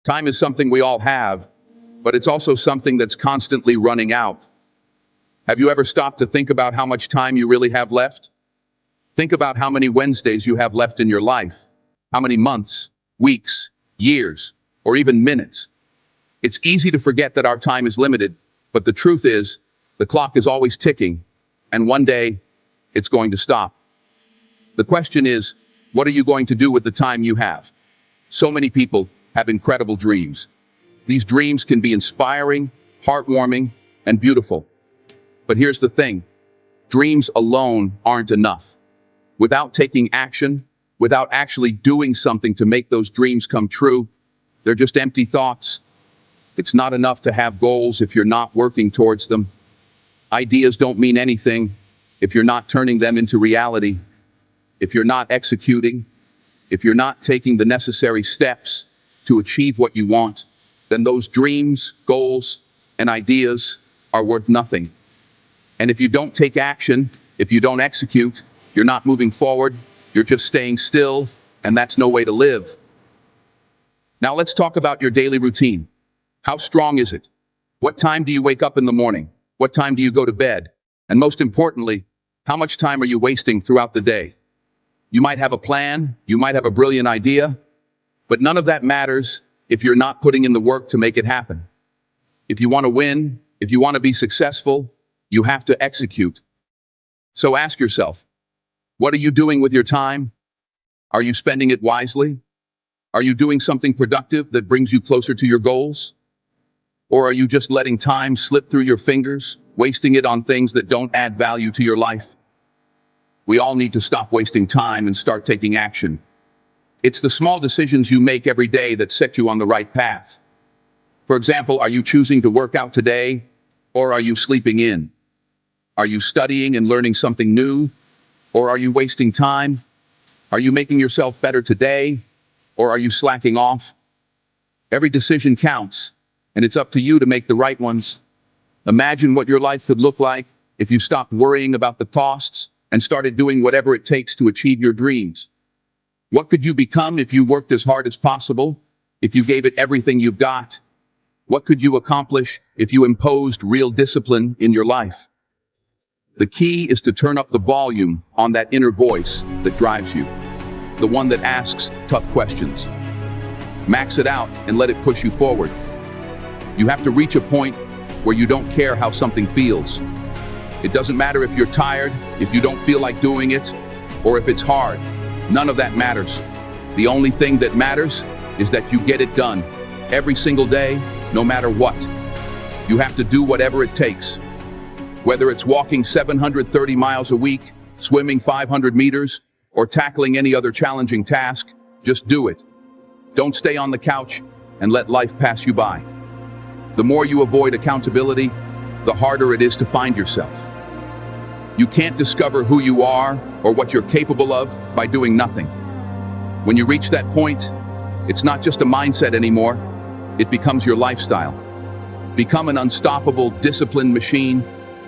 Time is something we all have, but it's also something that's constantly running out. Have you ever stopped to think about how much time you really have left? Think about how many Wednesdays you have left in your life, how many months, weeks, years, or even minutes. It's easy to forget that our time is limited, but the truth is, the clock is always ticking, and one day, it's going to stop. The question is, what are you going to do with the time you have? So many people have incredible dreams. These dreams can be inspiring, heartwarming, and beautiful. But here's the thing, dreams alone aren't enough. Without taking action, without actually doing something to make those dreams come true, they're just empty thoughts. It's not enough to have goals if you're not working towards them. Ideas don't mean anything if you're not turning them into reality. If you're not executing, if you're not taking the necessary steps to achieve what you want, then those dreams, goals, and ideas are worth nothing. And if you don't take action, if you don't execute, you're not moving forward, you're just staying still, and that's no way to live. Now let's talk about your daily routine. How strong is it? What time do you wake up in the morning? What time do you go to bed? And most importantly, how much time are you wasting throughout the day? You might have a plan, you might have a brilliant idea, but none of that matters if you're not putting in the work to make it happen. If you want to win, if you want to be successful, you have to execute. So ask yourself, what are you doing with your time? Are you spending it wisely? Are you doing something productive that brings you closer to your goals? Or are you just letting time slip through your fingers, wasting it on things that don't add value to your life? We all need to stop wasting time and start taking action. It's the small decisions you make every day that set you on the right path. For example, are you choosing to work out today, or are you sleeping in? Are you studying and learning something new, or are you wasting time? Are you making yourself better today, or are you slacking off? Every decision counts, and it's up to you to make the right ones. Imagine what your life could look like if you stopped worrying about the costs and started doing whatever it takes to achieve your dreams. What could you become if you worked as hard as possible, if you gave it everything you've got? What could you accomplish if you imposed real discipline in your life? The key is to turn up the volume on that inner voice that drives you, the one that asks tough questions. Max it out and let it push you forward. You have to reach a point where you don't care how something feels. It doesn't matter if you're tired, if you don't feel like doing it, or if it's hard. None of that matters. The only thing that matters is that you get it done every single day, no matter what. You have to do whatever it takes. Whether it's walking 730 miles a week, swimming 500 meters, or tackling any other challenging task, just do it. Don't stay on the couch and let life pass you by. The more you avoid accountability, the harder it is to find yourself. You can't discover who you are or what you're capable of by doing nothing. When you reach that point, it's not just a mindset anymore, it becomes your lifestyle. Become an unstoppable, disciplined machine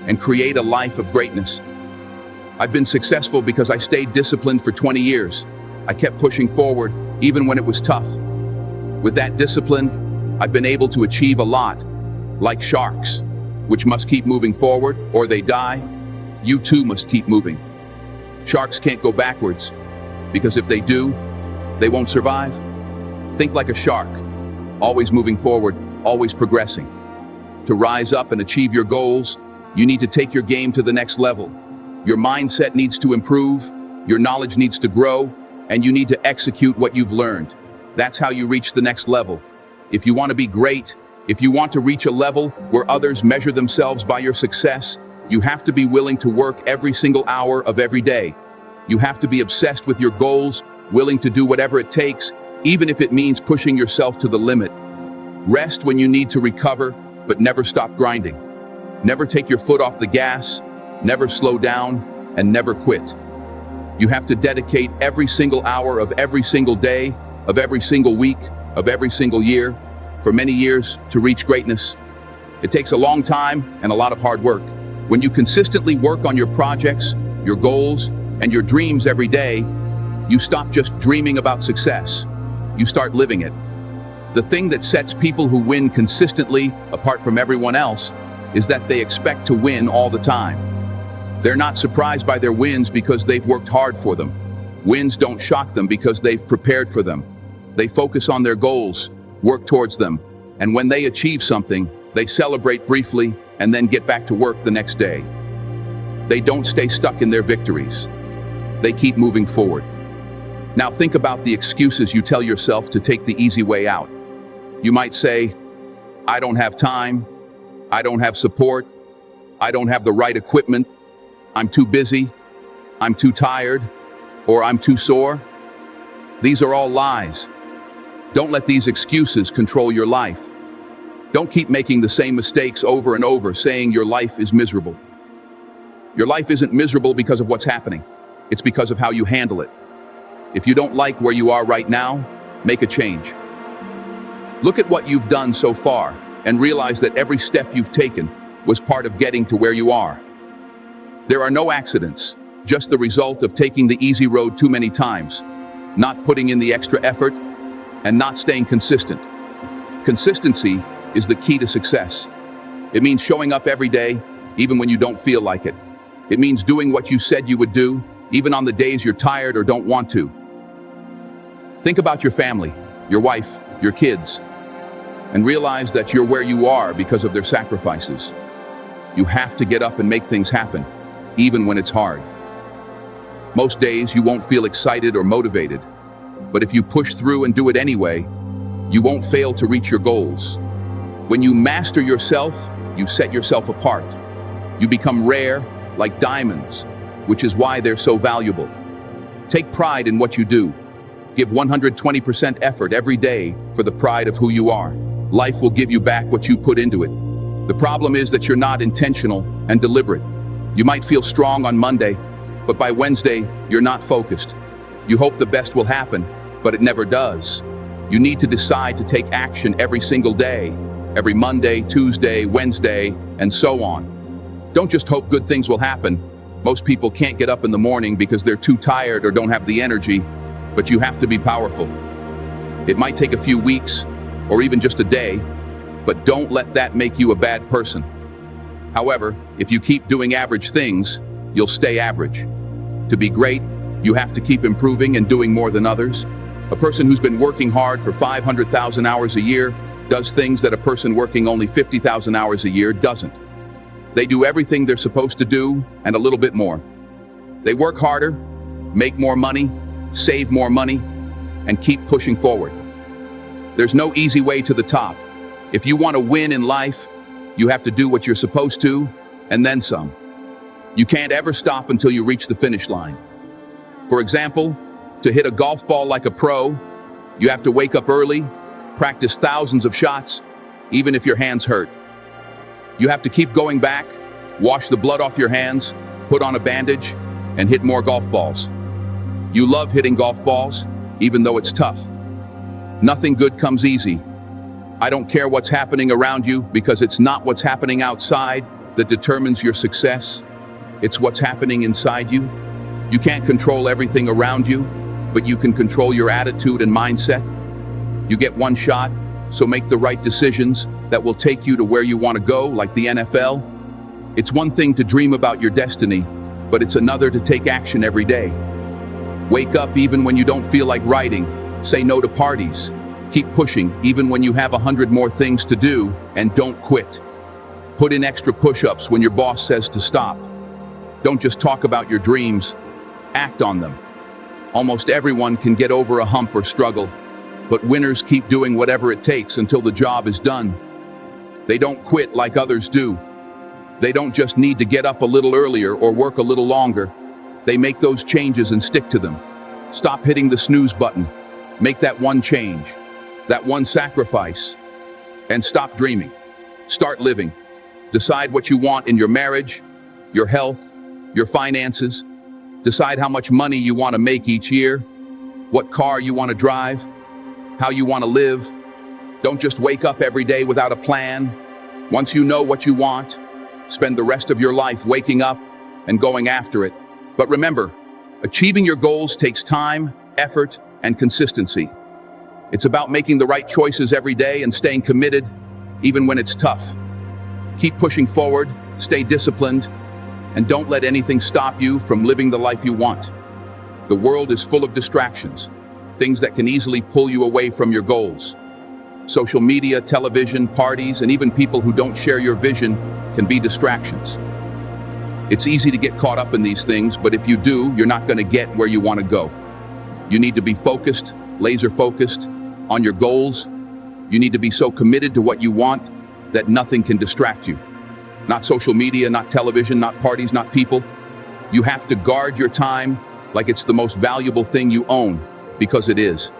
and create a life of greatness. I've been successful because I stayed disciplined for 20 years. I kept pushing forward, even when it was tough. With that discipline, I've been able to achieve a lot. Like sharks, which must keep moving forward or they die, you too must keep moving. Sharks can't go backwards, because if they do, they won't survive. Think like a shark, always moving forward, always progressing. To rise up and achieve your goals, you need to take your game to the next level. Your mindset needs to improve, your knowledge needs to grow, and you need to execute what you've learned. That's how you reach the next level. If you want to be great, if you want to reach a level where others measure themselves by your success, you have to be willing to work every single hour of every day. You have to be obsessed with your goals, willing to do whatever it takes, even if it means pushing yourself to the limit. Rest when you need to recover, but never stop grinding. Never take your foot off the gas, never slow down, and never quit. You have to dedicate every single hour of every single day, of every single week, of every single year, for many years, to reach greatness. It takes a long time and a lot of hard work. When you consistently work on your projects, your goals, and your dreams every day, you stop just dreaming about success. You start living it. The thing that sets people who win consistently apart from everyone else is that they expect to win all the time. They're not surprised by their wins because they've worked hard for them. Wins don't shock them because they've prepared for them. They focus on their goals, work towards them, and when they achieve something, they celebrate briefly and then get back to work the next day. They don't stay stuck in their victories. They keep moving forward. Now think about the excuses you tell yourself to take the easy way out. You might say, I don't have time, I don't have support, I don't have the right equipment, I'm too busy, I'm too tired, or I'm too sore. These are all lies. Don't let these excuses control your life. Don't keep making the same mistakes over and over, saying your life is miserable. Your life isn't miserable because of what's happening. It's because of how you handle it. If you don't like where you are right now, make a change. Look at what you've done so far and realize that every step you've taken was part of getting to where you are. There are no accidents, just the result of taking the easy road too many times, not putting in the extra effort, and not staying consistent. Consistency is the key to success. It means showing up every day, even when you don't feel like it. It means doing what you said you would do, even on the days you're tired or don't want to. Think about your family, your wife, your kids, and realize that you're where you are because of their sacrifices. You have to get up and make things happen, even when it's hard. Most days you won't feel excited or motivated, but if you push through and do it anyway, you won't fail to reach your goals. When you master yourself, you set yourself apart. You become rare, like diamonds, which is why they're so valuable. Take pride in what you do. Give 120% effort every day for the pride of who you are. Life will give you back what you put into it. The problem is that you're not intentional and deliberate. You might feel strong on Monday, but by Wednesday, you're not focused. You hope the best will happen, but it never does. You need to decide to take action every single day, every Monday, Tuesday, Wednesday, and so on. Don't just hope good things will happen. Most people can't get up in the morning because they're too tired or don't have the energy, but you have to be powerful. It might take a few weeks, or even just a day, but don't let that make you a bad person. However, if you keep doing average things, you'll stay average. To be great, you have to keep improving and doing more than others. A person who's been working hard for 500,000 hours a year does things that a person working only 50,000 hours a year doesn't. They do everything they're supposed to do and a little bit more. They work harder, make more money, save more money, and keep pushing forward. There's no easy way to the top. If you want to win in life, you have to do what you're supposed to, and then some. You can't ever stop until you reach the finish line. For example, to hit a golf ball like a pro, you have to wake up early, practice thousands of shots, even if your hands hurt. You have to keep going back, wash the blood off your hands, put on a bandage, and hit more golf balls. You love hitting golf balls, even though it's tough. Nothing good comes easy. I don't care what's happening around you because it's not what's happening outside that determines your success. It's what's happening inside you. You can't control everything around you, but you can control your attitude and mindset. You get one shot, so make the right decisions that will take you to where you want to go, like the NFL. It's one thing to dream about your destiny, but it's another to take action every day. Wake up even when you don't feel like writing. Say no to parties. Keep pushing even when you have 100 more things to do, and don't quit. Put in extra push-ups when your boss says to stop. Don't just talk about your dreams, act on them. Almost everyone can get over a hump or struggle, but winners keep doing whatever it takes until the job is done. They don't quit like others do. They don't just need to get up a little earlier or work a little longer. They make those changes and stick to them. Stop hitting the snooze button. Make that one change, that one sacrifice, and stop dreaming. Start living. Decide what you want in your marriage, your health, your finances. Decide how much money you want to make each year, what car you want to drive, how you want to live. Don't just wake up every day without a plan. Once you know what you want, spend the rest of your life waking up and going after it. But remember, achieving your goals takes time, effort, and consistency. It's about making the right choices every day and staying committed, even when it's tough. Keep pushing forward, stay disciplined, and don't let anything stop you from living the life you want. The world is full of distractions, things that can easily pull you away from your goals. Social media, television, parties, and even people who don't share your vision can be distractions. It's easy to get caught up in these things, but if you do, you're not going to get where you want to go. You need to be focused, laser focused on your goals. You need to be so committed to what you want that nothing can distract you. Not social media, not television, not parties, not people. You have to guard your time like it's the most valuable thing you own, because it is.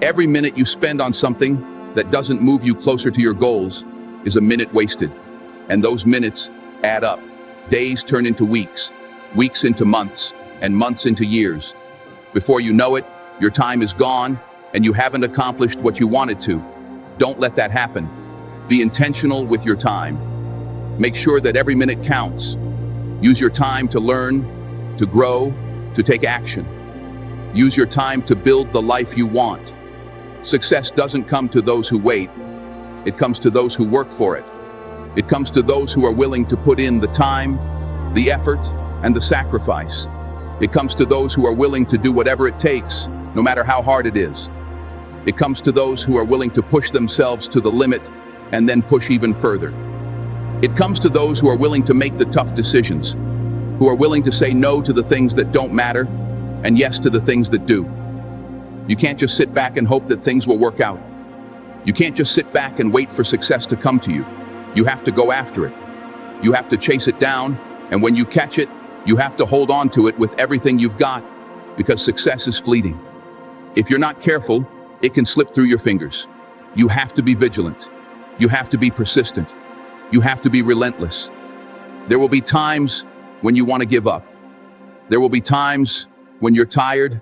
Every minute you spend on something that doesn't move you closer to your goals is a minute wasted. And those minutes add up. Days turn into weeks, weeks into months, and months into years. Before you know it, your time is gone, and you haven't accomplished what you wanted to. Don't let that happen. Be intentional with your time. Make sure that every minute counts. Use your time to learn, to grow, to take action. Use your time to build the life you want. Success doesn't come to those who wait. It comes to those who work for it. It comes to those who are willing to put in the time, the effort, and the sacrifice. It comes to those who are willing to do whatever it takes, no matter how hard it is. It comes to those who are willing to push themselves to the limit and then push even further. It comes to those who are willing to make the tough decisions, who are willing to say no to the things that don't matter and yes to the things that do. You can't just sit back and hope that things will work out. You can't just sit back and wait for success to come to you. You have to go after it. You have to chase it down, and when you catch it, you have to hold on to it with everything you've got, because success is fleeting. If you're not careful, it can slip through your fingers. You have to be vigilant. You have to be persistent. You have to be relentless. There will be times when you want to give up. There will be times when you're tired,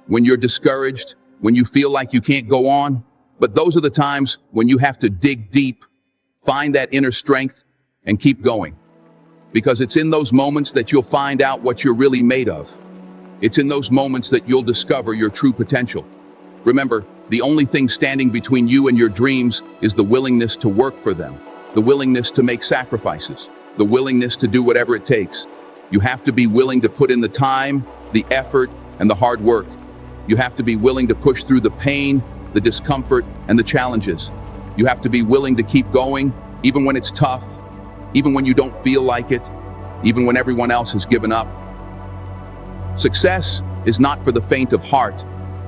when you're discouraged, when you feel like you can't go on. But those are the times when you have to dig deep, find that inner strength, and keep going. Because it's in those moments that you'll find out what you're really made of. It's in those moments that you'll discover your true potential. Remember, the only thing standing between you and your dreams is the willingness to work for them, the willingness to make sacrifices, the willingness to do whatever it takes. You have to be willing to put in the time, the effort, and the hard work. You have to be willing to push through the pain, the discomfort, and the challenges. You have to be willing to keep going, even when it's tough, even when you don't feel like it, even when everyone else has given up. Success is not for the faint of heart.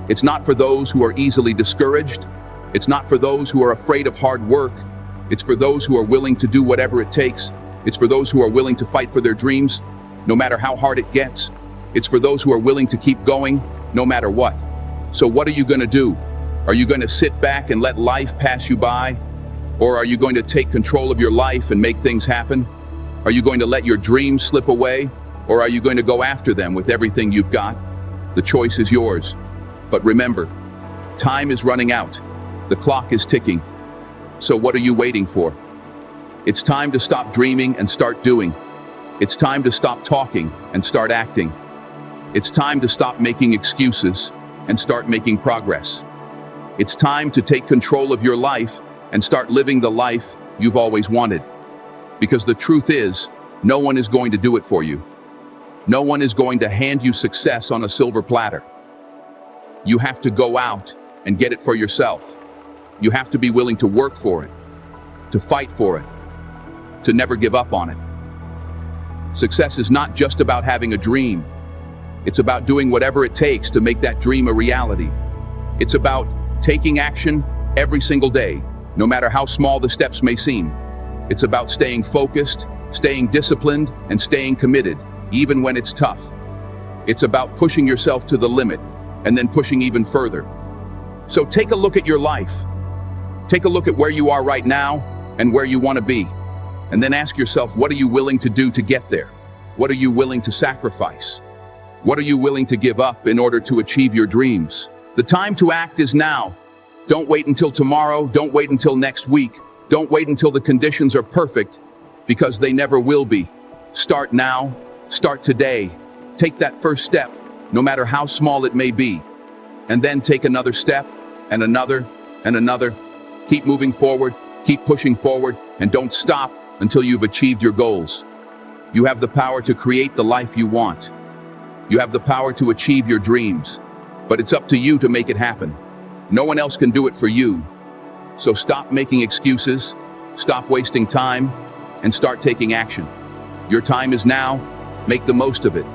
It's not for those who are easily discouraged. It's not for those who are afraid of hard work. It's for those who are willing to do whatever it takes. It's for those who are willing to fight for their dreams, no matter how hard it gets. It's for those who are willing to keep going, no matter what. So what are you going to do? Are you going to sit back and let life pass you by? Or are you going to take control of your life and make things happen? Are you going to let your dreams slip away? Or are you going to go after them with everything you've got? The choice is yours. But remember, time is running out. The clock is ticking. So what are you waiting for? It's time to stop dreaming and start doing. It's time to stop talking and start acting. It's time to stop making excuses and start making progress. It's time to take control of your life and start living the life you've always wanted. Because the truth is, no one is going to do it for you. No one is going to hand you success on a silver platter. You have to go out and get it for yourself. You have to be willing to work for it, to fight for it, to never give up on it. Success is not just about having a dream. It's about doing whatever it takes to make that dream a reality. It's about taking action every single day, no matter how small the steps may seem. It's about staying focused, staying disciplined, and staying committed, even when it's tough. It's about pushing yourself to the limit, and then pushing even further. So take a look at your life. Take a look at where you are right now, and where you want to be. And then ask yourself, what are you willing to do to get there? What are you willing to sacrifice? What are you willing to give up in order to achieve your dreams? The time to act is now. Don't wait until tomorrow. Don't wait until next week. Don't wait until the conditions are perfect, because they never will be. Start now. Start today. Take that first step, no matter how small it may be. And then take another step, and another, and another. Keep moving forward, keep pushing forward, and don't stop until you've achieved your goals. You have the power to create the life you want. You have the power to achieve your dreams, but it's up to you to make it happen. No one else can do it for you. So stop making excuses, stop wasting time, and start taking action. Your time is now. Make the most of it.